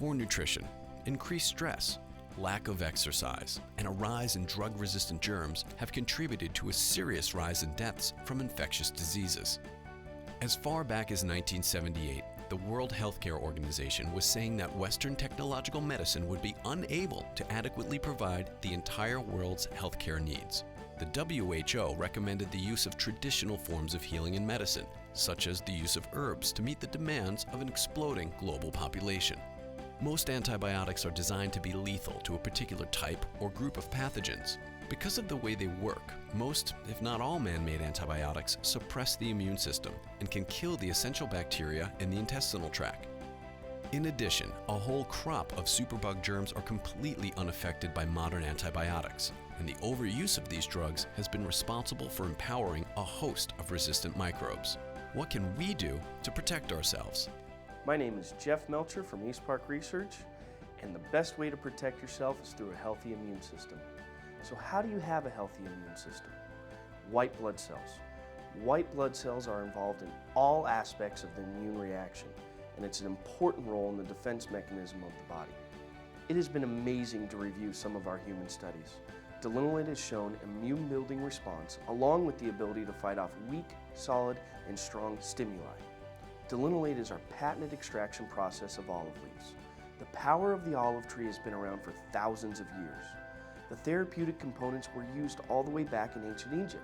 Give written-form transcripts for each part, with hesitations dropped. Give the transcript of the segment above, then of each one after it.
poor nutrition, increased stress, lack of exercise, and a rise in drug-resistant germs have contributed to a serious rise in deaths from infectious diseases. As far back as 1978, the World Healthcare Organization was saying that Western technological medicine would be unable to adequately provide the entire world's healthcare needs. The WHO recommended the use of traditional forms of healing in medicine, such as the use of herbs to meet the demands of an exploding global population. Most antibiotics are designed to be lethal to a particular type or group of pathogens. Because of the way they work, most, if not all man-made antibiotics suppress the immune system and can kill the essential bacteria in the intestinal tract. In addition, a whole crop of superbug germs are completely unaffected by modern antibiotics, and the overuse of these drugs has been responsible for empowering a host of resistant microbes. What can we do to protect ourselves? My name is Jeff Melcher from East Park Research, and the best way to protect yourself is through a healthy immune system. So how do you have a healthy immune system? White blood cells. White blood cells are involved in all aspects of the immune reaction, and it's an important role in the defense mechanism of the body. It has been amazing to review some of our human studies. Delenolate has shown immune-building response along with the ability to fight off weak, solid, and strong stimuli. Delenolate is our patented extraction process of olive leaves. The power of the olive tree has been around for thousands of years. The therapeutic components were used all the way back in ancient Egypt.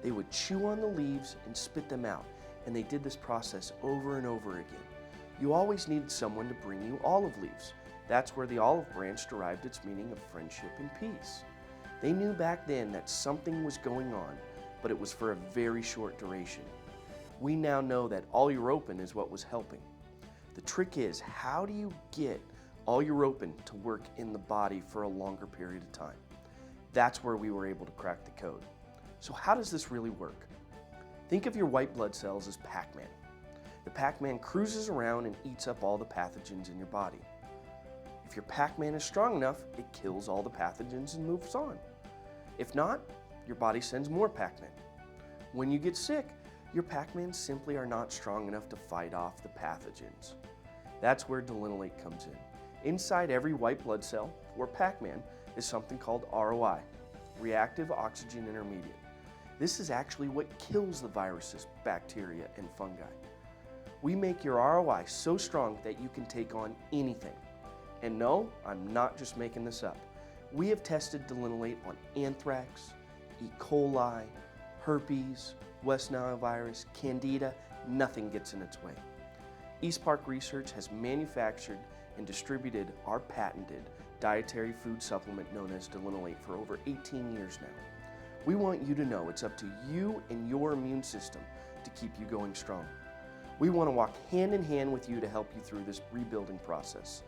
They would chew on the leaves and spit them out, and they did this process over and over again. You always needed someone to bring you olive leaves. That's where the olive branch derived its meaning of friendship and peace. They knew back then that something was going on, but it was for a very short duration. We now know that oleuropein is what was helping. The trick is, how do you get oleuropein to work in the body for a longer period of time? That's where we were able to crack the code. So how does this really work? Think of your white blood cells as Pac-Man. The Pac-Man cruises around and eats up all the pathogens in your body. If your Pac-Man is strong enough, it kills all the pathogens and moves on. If not, your body sends more Pac-Man. When you get sick, your Pac-Man simply are not strong enough to fight off the pathogens. That's where delenolate comes in. Inside every white blood cell, or Pac-Man, is something called ROI, reactive oxygen intermediate. This is actually what kills the viruses, bacteria, and fungi. We make your ROI so strong that you can take on anything. And no, I'm not just making this up. We have tested delenolate on anthrax, E. coli, herpes, West Nile virus, candida. Nothing gets in its way. East Park Research has manufactured and distributed our patented dietary food supplement known as delenolate for over 18 years now. We want you to know it's up to you and your immune system to keep you going strong. We want to walk hand in hand with you to help you through this rebuilding process.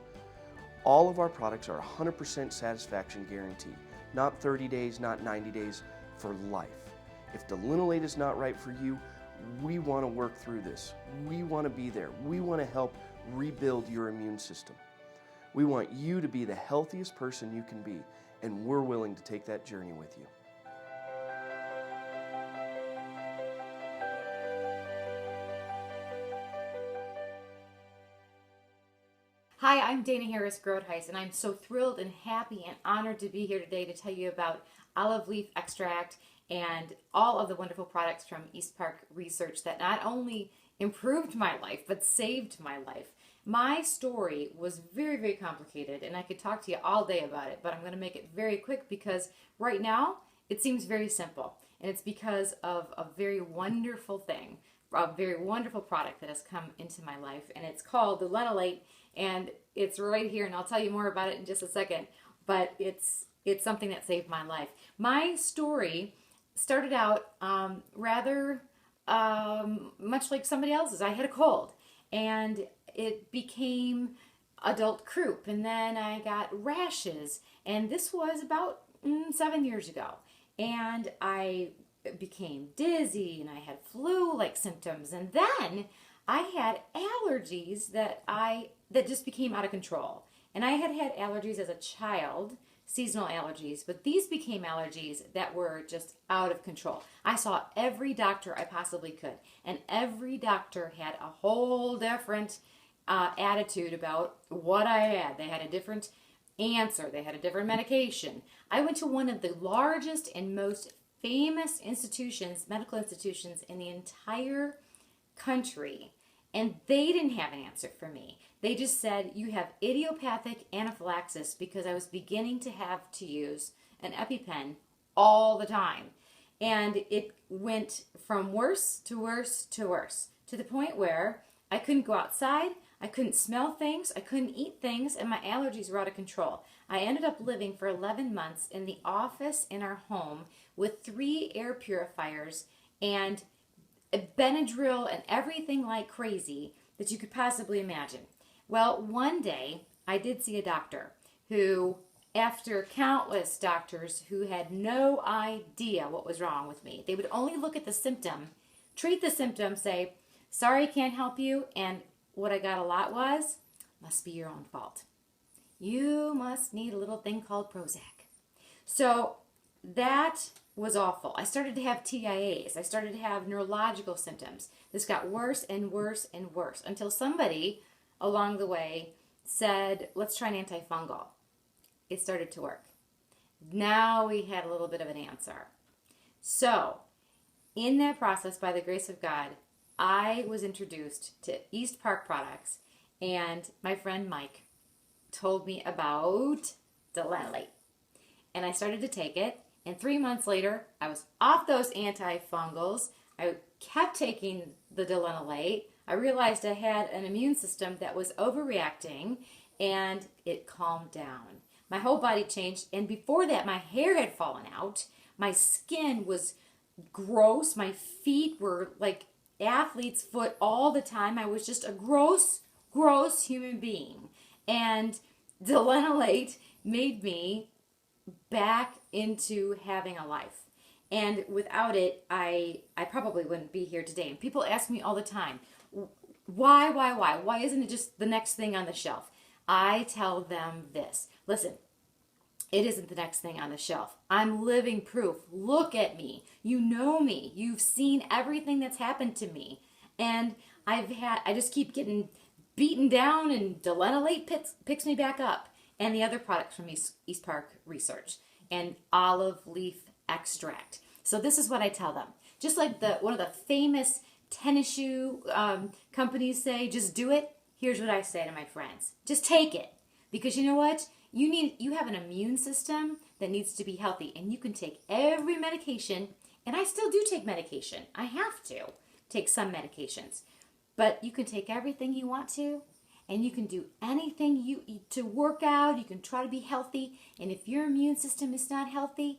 All of our products are 100% satisfaction guarantee, not 30 days, not 90 days, for life. If delenolate is not right for you, we want to work through this. We want to be there. We want to help rebuild your immune system. We want you to be the healthiest person you can be, and we're willing to take that journey with you. Hi, I'm Dana Harris-Groothuis, and I'm so thrilled and happy and honored to be here today to tell you about olive leaf extract and all of the wonderful products from East Park Research that not only improved my life, but saved my life. My story was very, very complicated, and I could talk to you all day about it, but I'm going to make it very quick because right now it seems very simple, and it's because of a very wonderful thing, a very wonderful product that has come into my life, and it's called delenolate, and it's right here, and I'll tell you more about it in just a second, but it's something that saved my life. My story started out rather much like somebody else's. I had a cold, and it became adult croup, and then I got rashes, and this was about 7 years ago, and I became dizzy, and I had flu-like symptoms, and then I had allergies that just became out of control. And I had allergies as a child, seasonal allergies, but these became allergies that were just out of control. I saw every doctor I possibly could, and every doctor had a whole different attitude about what I had. They had a different answer. They had a different medication. I went to one of the largest and most famous institutions, medical institutions in the entire country, and they didn't have an answer for me. They just said, you have idiopathic anaphylaxis, because I was beginning to have to use an EpiPen all the time. And it went from worse to worse to worse, to the point where I couldn't go outside, I couldn't smell things, I couldn't eat things, and my allergies were out of control. I ended up living for 11 months in the office in our home with 3 air purifiers and Benadryl and everything like crazy that you could possibly imagine. Well, one day I did see a doctor who, after countless doctors who had no idea what was wrong with me, they would only look at the symptom, treat the symptom, say, sorry, can't help you, and what I got a lot was, must be your own fault. You must need a little thing called Prozac. So that was awful. I started to have TIAs. I started to have neurological symptoms. This got worse and worse and worse until somebody along the way said, let's try an antifungal. It started to work. Now we had a little bit of an answer. So in that process, by the grace of God, I was introduced to East Park products, and my friend Mike told me about delenolate. And I started to take it, and 3 months later, I was off those antifungals. I kept taking the delenolate. I realized I had an immune system that was overreacting, and it calmed down. My whole body changed, and before that, my hair had fallen out. My skin was gross. My feet were like athlete's foot all the time. I was just a gross human being. And delenolate made me back into having a life. And without it, I probably wouldn't be here today. And people ask me all the time, why? Why isn't it just the next thing on the shelf? I tell them this. Listen, it isn't the next thing on the shelf. I'm living proof. Look at me. You know me. You've seen everything that's happened to me. And I just keep getting beaten down, and delenolate picks me back up. And the other products from East Park Research, and olive leaf extract. So this is what I tell them. Just like one of the famous tennis shoe companies say, just do it. Here's what I say to my friends. Just take it. Because you know what? You have an immune system that needs to be healthy, and you can take every medication, and I still do take medication. I have to take some medications. But you can take everything you want to, and you can do anything you eat to work out. You can try to be healthy, and if your immune system is not healthy,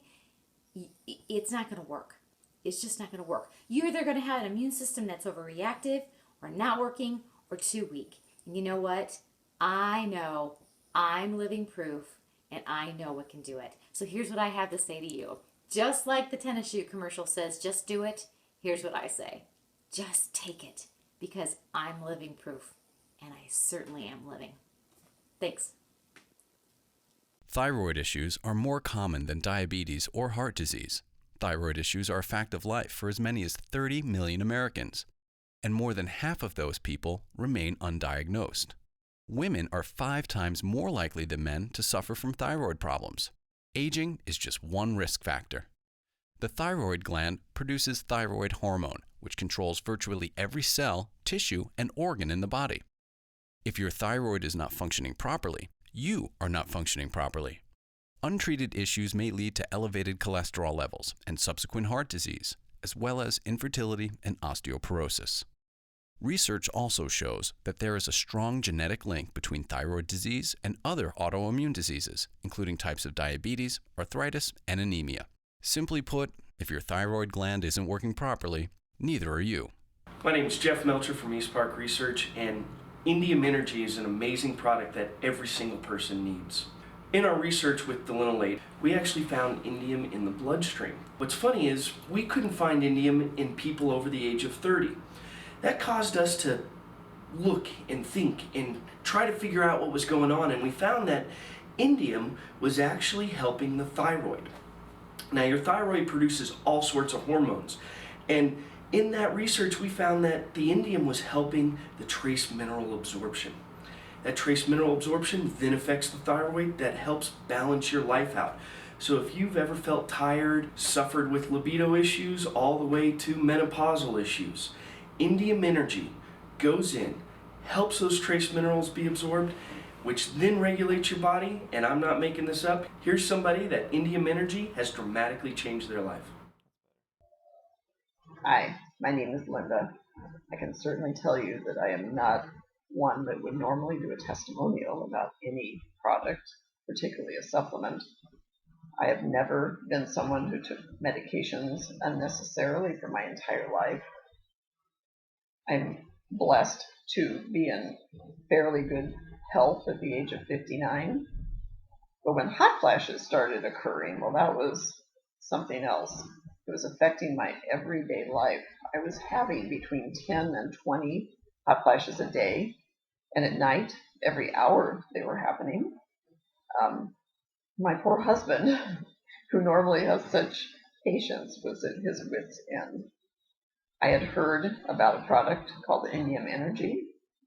it's not going to work. It's just not going to work. You're either going to have an immune system that's overreactive, or not working, or too weak. And you know what? I know I'm living proof, and I know what can do it. So here's what I have to say to you. Just like the tennis shoe commercial says, just do it. Here's what I say. Just take it, because I'm living proof, and I certainly am living. Thanks. Thyroid issues are more common than diabetes or heart disease. Thyroid issues are a fact of life for as many as 30 million Americans, and more than half of those people remain undiagnosed. Women are 5 times more likely than men to suffer from thyroid problems. Aging is just one risk factor. The thyroid gland produces thyroid hormone, which controls virtually every cell, tissue, and organ in the body. If your thyroid is not functioning properly, you are not functioning properly. Untreated issues may lead to elevated cholesterol levels and subsequent heart disease, as well as infertility and osteoporosis. Research also shows that there is a strong genetic link between thyroid disease and other autoimmune diseases, including types of diabetes, arthritis, and anemia. Simply put, if your thyroid gland isn't working properly, neither are you. My name is Jeff Melcher from East Park Research, and Indium Energy is an amazing product that every single person needs. In our research with delenolate, we actually found indium in the bloodstream. What's funny is we couldn't find indium in people over the age of 30. That caused us to look and think and try to figure out what was going on, and we found that indium was actually helping the thyroid. Now, your thyroid produces all sorts of hormones, and In that research, we found that the indium was helping the trace mineral absorption. That trace mineral absorption then affects the thyroid, that helps balance your life out. So if you've ever felt tired, suffered with libido issues, all the way to menopausal issues, Indium Energy goes in, helps those trace minerals be absorbed, which then regulates your body, and I'm not making this up. Here's somebody that Indium Energy has dramatically changed their life. Hi, my name is Linda. I can certainly tell you that I am not one that would normally do a testimonial about any product, particularly a supplement. I have never been someone who took medications unnecessarily for my entire life. I'm blessed to be in fairly good health at the age of 59. But when hot flashes started occurring, well, that was something else. It was affecting my everyday life. I was having between 10 and 20 hot flashes a day, and at night, every hour they were happening. My poor husband, who normally has such patience, was at his wit's end. I had heard about a product called Indium Energy,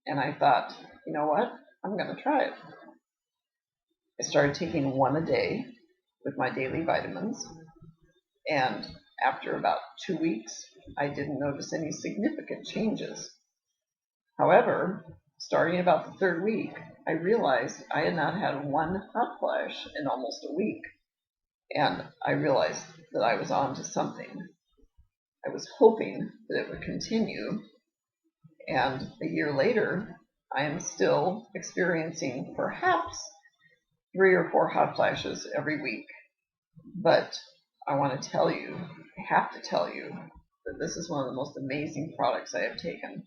and I thought, you know what, I'm going to try it. I started taking one a day with my daily vitamins, and after about 2 weeks, I didn't notice any significant changes. However, starting about the third week, I realized I had not had one hot flash in almost a week, and I realized that I was on to something. I was hoping that it would continue, and a year later, I am still experiencing perhaps 3 or 4 hot flashes every week. But I want to tell you, I have to tell you, that this is one of the most amazing products I have taken.